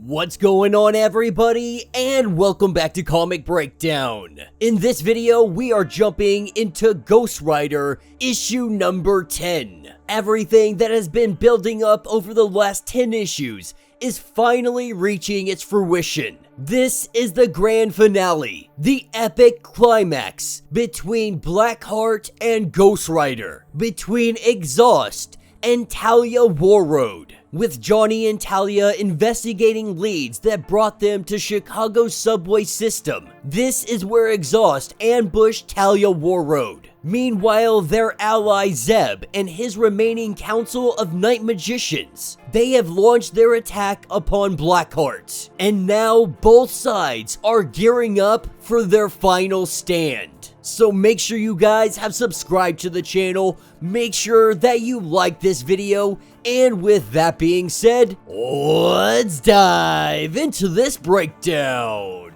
What's going on, everybody, and welcome back to Comic Breakdown. In this video, we are jumping into Ghost Rider issue number 10. Everything that has been building up over the last 10 issues is finally reaching its fruition. This is the grand finale, the epic climax between Blackheart and Ghost Rider, between Exhaust and Talia Warroad, with Johnny and Talia investigating leads that brought them to Chicago's subway system. This is where Exhaust ambushed Talia Warroad. Meanwhile, their ally Zeb and his remaining council of night magicians, they have launched their attack upon Blackheart. And now both sides are gearing up for their final stand. So make sure you guys have subscribed to the channel, make sure that you like this video, and with that being said, let's dive into this breakdown.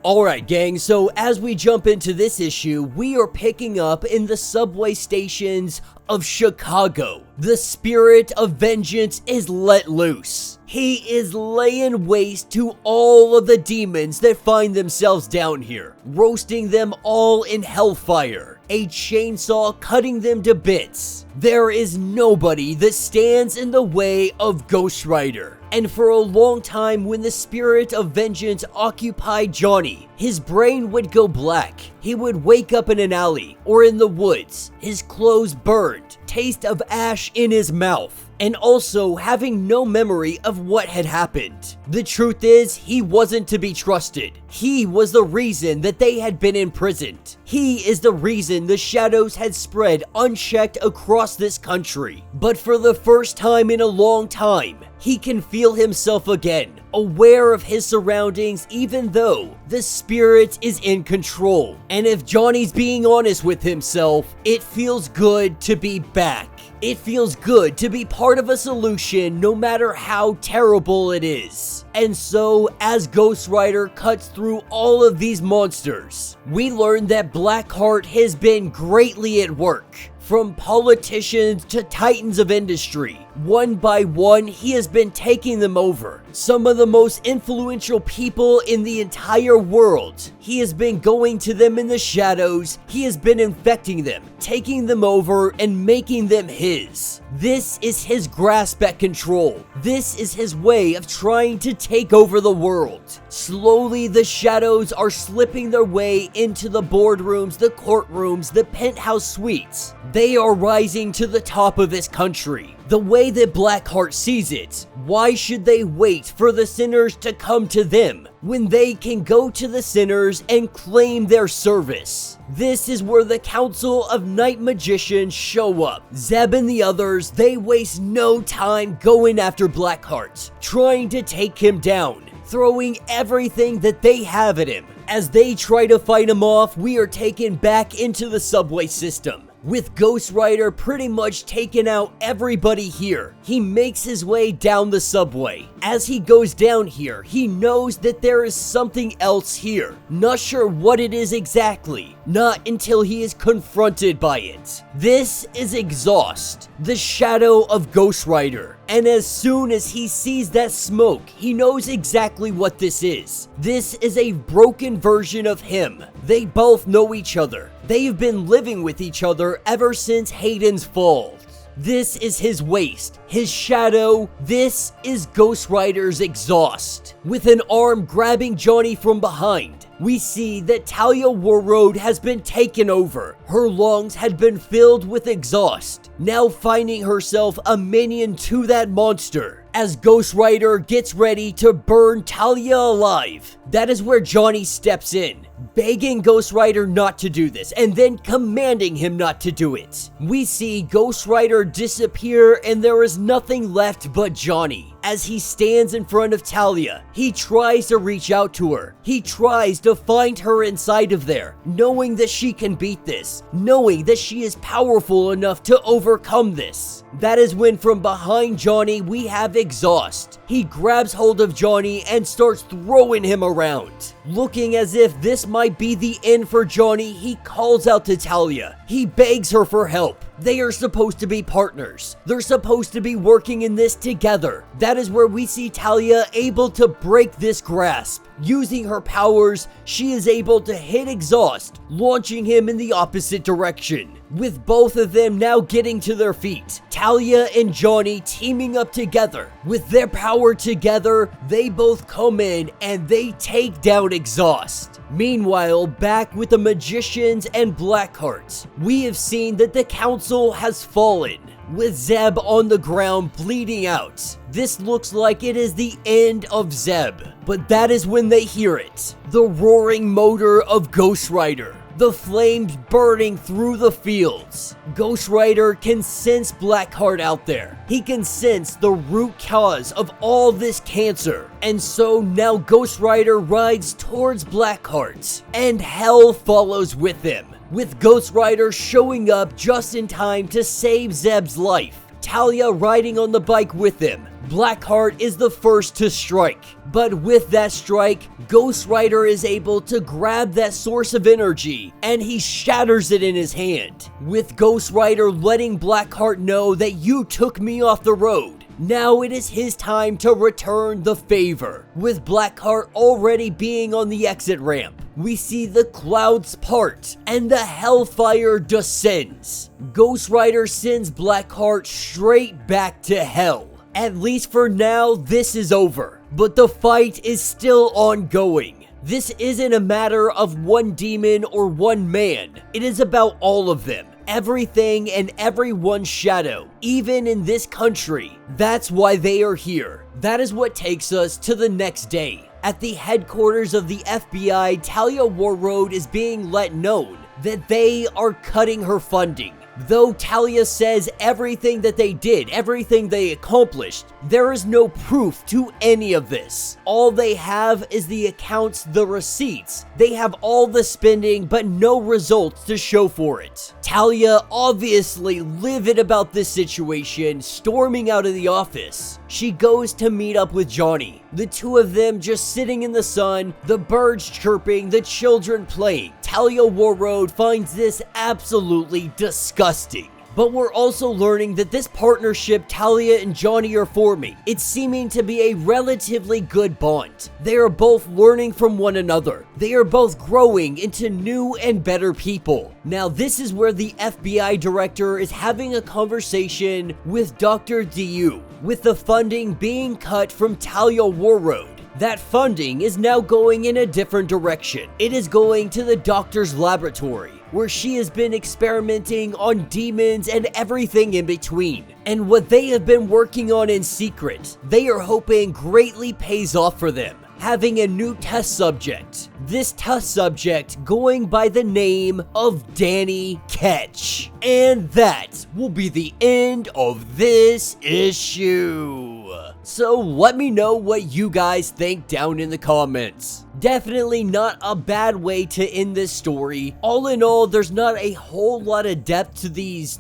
Alright gang, so as we jump into this issue, we are picking up in the subway stations of Chicago. The spirit of vengeance is let loose. He is laying waste to all of the demons that find themselves down here, roasting them all in hellfire, a chainsaw cutting them to bits. There is nobody that stands in the way of Ghost Rider. And for a long time, when the spirit of vengeance occupied Johnny, his brain would go black. He would wake up in an alley or in the woods, his clothes burned, taste of ash in his mouth, and also having no memory of what had happened. The truth is, he wasn't to be trusted. He was the reason that they had been imprisoned. He is the reason the shadows had spread unchecked across this country. But for the first time in a long time, he can feel himself again, aware of his surroundings even though the spirit is in control. And if Johnny's being honest with himself, it feels good to be back. It feels good to be part of a solution no matter how terrible it is. And so, as Ghost Rider cuts through all of these monsters, we learn that Blackheart has been greatly at work. From politicians to titans of industry, one by one, he has been taking them over. Some of the most influential people in the entire world. He has been going to them in the shadows. He has been infecting them, taking them over, and making them his. This is his grasp at control. This is his way of trying to take over the world. Slowly, the shadows are slipping their way into the boardrooms, the courtrooms, the penthouse suites. They are rising to the top of this country. The way that Blackheart sees it, why should they wait for the sinners to come to them when they can go to the sinners and claim their service? This is where the Council of Night Magicians show up. Zeb and the others, they waste no time going after Blackheart, trying to take him down, throwing everything that they have at him. As they try to fight him off, we are taken back into the subway system, with Ghost Rider pretty much taking out everybody here. He makes his way down the subway. As he goes down here, he knows that there is something else here. Not sure what it is exactly, not until he is confronted by it. This is Exhaust, the shadow of Ghost Rider. And as soon as he sees that smoke, he knows exactly what this is. This is a broken version of him. They both know each other. They've been living with each other ever since Hayden's fall. This is his waste, his shadow. This is Ghost Rider's Exhaust. With an arm grabbing Johnny from behind, we see that Talia Warroad has been taken over. Her lungs had been filled with exhaust, now finding herself a minion to that monster. As Ghost Rider gets ready to burn Talia alive, that is where Johnny steps in, begging Ghost Rider not to do this, and then commanding him not to do it. We see Ghost Rider disappear, and there is nothing left but Johnny. As he stands in front of Talia, he tries to reach out to her. He tries to find her inside of there, knowing that she can beat this, knowing that she is powerful enough to overcome this. That is when from behind Johnny, we have Exhaust. He grabs hold of Johnny and starts throwing him around. Looking as if this might be the end for Johnny, he calls out to Talia. He begs her for help. They are supposed to be partners. They're supposed to be working in this together. That is where we see Talia able to break this grasp. Using her powers, she is able to hit exhaust, launching him in the opposite direction. With both of them now getting to their feet, Talia and Johnny teaming up together. With their power together, they both come in and they take down Exhaust. Meanwhile, back with the Magicians and Blackheart, we have seen that the council has fallen, with Zeb on the ground bleeding out. This looks like it is the end of Zeb, but that is when they hear it. The roaring motor of Ghost Rider. The flames burning through the fields. Ghost Rider can sense Blackheart out there. He can sense the root cause of all this cancer. And so now Ghost Rider rides towards Blackheart, and hell follows with him, with Ghost Rider showing up just in time to save Zeb's life. Talia riding on the bike with him. Blackheart is the first to strike, but with that strike, Ghost Rider is able to grab that source of energy and he shatters it in his hand, with Ghost Rider letting Blackheart know that you took me off the road. Now it is his time to return the favor. With Blackheart already being on the exit ramp, we see the clouds part and the hellfire descends. Ghost Rider sends Blackheart straight back to hell. At least for now, this is over, but the fight is still ongoing. This isn't a matter of one demon or one man. It is about all of them. Everything and everyone's shadow, even in this country. That's why they are here. That is what takes us to the next day. At the headquarters of the FBI, Talia Warroad is being let known that they are cutting her funding. Though Talia says everything that they did, everything they accomplished, there is no proof to any of this. All they have is the accounts, the receipts. They have all the spending, but no results to show for it. Talia obviously livid about this situation, storming out of the office. She goes to meet up with Johnny. The two of them just sitting in the sun, the birds chirping, the children playing. Talia Warroad finds this absolutely disgusting. But we're also learning that this partnership Talia and Johnny are forming, it's seeming to be a relatively good bond. They are both learning from one another. They are both growing into new and better people. Now this is where the FBI director is having a conversation with Dr. DU, with the funding being cut from Talia Warroad. That funding is now going in a different direction. It is going to the doctor's laboratory, where she has been experimenting on demons and everything in between. And what they have been working on in secret, they are hoping greatly pays off for them. Having a new test subject. This test subject going by the name of Danny Ketch. And that will be the end of this issue. So let me know what you guys think down in the comments. Definitely not a bad way to end this story. All in all, there's not a whole lot of depth to these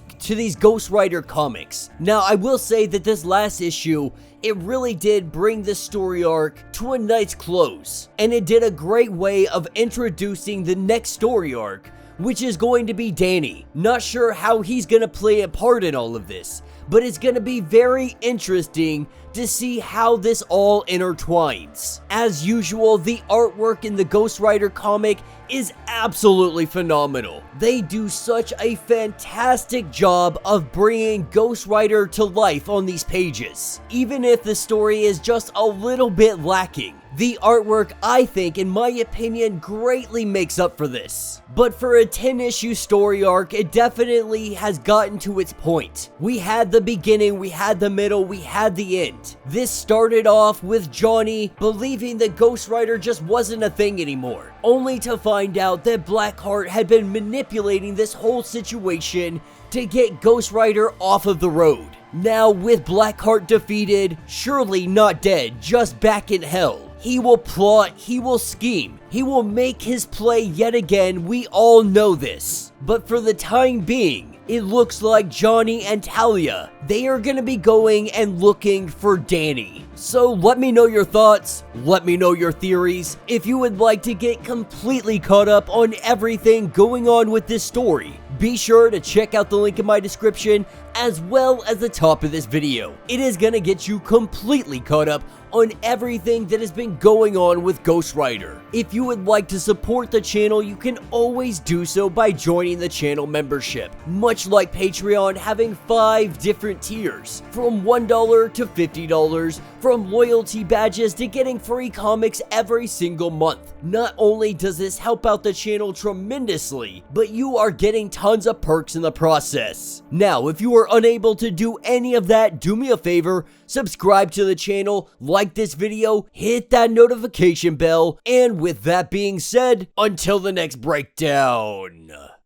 Ghost Rider comics. Now, I will say that this last issue, it really did bring this story arc to a nice close. And it did a great way of introducing the next story arc, which is going to be Danny. Not sure how he's gonna play a part in all of this, but it's gonna be very interesting to see how this all intertwines. As usual, the artwork in the Ghost Rider comic is absolutely phenomenal. They do such a fantastic job of bringing Ghost Rider to life on these pages. Even if the story is just a little bit lacking, the artwork, I think, in my opinion, greatly makes up for this. But for a 10-issue story arc, it definitely has gotten to its point. We had the beginning, we had the middle, we had the end. This started off with Johnny believing that Ghost Rider just wasn't a thing anymore, only to find out that Blackheart had been manipulating this whole situation to get Ghost Rider off of the road. Now, with Blackheart defeated, surely not dead, just back in hell, he will plot, he will scheme, he will make his play yet again. We all know this. But for the time being, it looks like Johnny and Talia, they are gonna be going and looking for Danny. So let me know your thoughts, let me know your theories. If you would like to get completely caught up on everything going on with this story, be sure to check out the link in my description as well as the top of this video. It is gonna get you completely caught up on everything that has been going on with Ghost Rider. If you would like to support the channel, you can always do so by joining the channel membership. Much like Patreon having 5 different tiers, from $1 to $50, from loyalty badges to getting free comics every single month. Not only does this help out the channel tremendously, but you are getting tons of perks in the process. Now, if you are unable to do any of that, do me a favor, subscribe to the channel, like this video, hit that notification bell, and with that being said, until the next breakdown.